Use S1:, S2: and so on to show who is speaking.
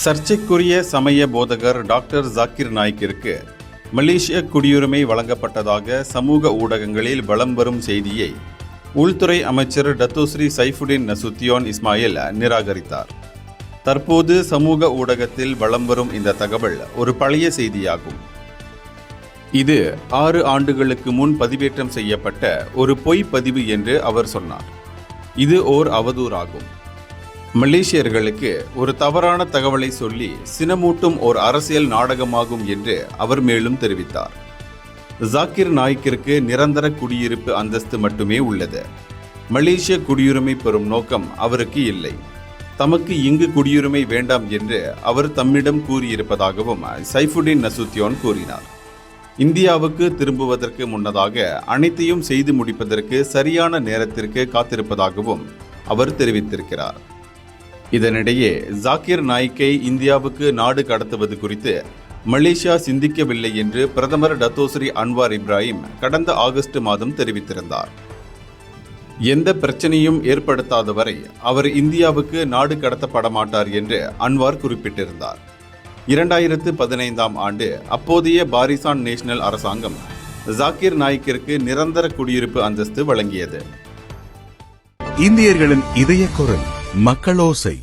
S1: சர்ச்சைக்குரிய சமய போதகர் டாக்டர் ஜாக்கிர் நாய்க்கிற்கு மலேசிய குடியுரிமை வழங்கப்பட்டதாக சமூக ஊடகங்களில் வலம் வரும் செய்தியை உள்துறை அமைச்சர் டத்தோஸ்ரீ சைஃபுடின் நசுத்தியோன் இஸ்மாயில் நிராகரித்தார். தற்போது சமூக ஊடகத்தில் வலம் வரும் இந்த தகவல் ஒரு பழைய செய்தியாகும். இது 6 ஆண்டுகளுக்கு முன் பதிவேற்றம் செய்யப்பட்ட ஒரு பொய் பதிவு என்று அவர் சொன்னார். இது ஓர் அவதூறாகும். மலேசியர்களுக்கு ஒரு தவறான தகவலை சொல்லி சினமூட்டும் ஓர் அரசியல் நாடகமாகும் என்று அவர் மேலும் தெரிவித்தார். ஜாக்கிர் நாய்க்கிற்கு நிரந்தர குடியிருப்பு அந்தஸ்து மட்டுமே உள்ளது. மலேசிய குடியுரிமை பெறும் நோக்கம் அவருக்கு இல்லை. தமக்கு இங்கு குடியுரிமை வேண்டாம் என்று அவர் தம்மிடம் கூறியிருப்பதாகவும் சைஃபுடின் நசுத்தியோன் கூறினார். இந்தியாவுக்கு திரும்புவதற்கு முன்னதாக அனைத்தையும் செய்து முடிப்பதற்கு சரியான நேரத்திற்கு காத்திருப்பதாகவும் அவர் தெரிவித்திருக்கிறார். இதனிடையே ஜாக்கிர் நாய்க்கை இந்தியாவுக்கு நாடு கடத்துவது குறித்து மலேசியா சிந்திக்கவில்லை என்று பிரதமர் டத்தோஸ்ரீ அன்வார் இப்ராஹிம் கடந்த ஆகஸ்ட் மாதம் தெரிவித்திருந்தார். எந்த பிரச்சனையும் ஏற்படுத்தாத வரை அவர் இந்தியாவுக்கு நாடு கடத்தப்பட மாட்டார் என்று அன்வார் குறிப்பிட்டிருந்தார். 2015ஆம் ஆண்டு அப்போதைய பாரிசான் நேஷனல் அரசாங்கம் ஜாக்கிர் நாய்க்கிற்கு நிரந்தர குடியிருப்பு அந்தஸ்து வழங்கியது.
S2: இந்தியர்களின் இதய குரல் மக்களோசை.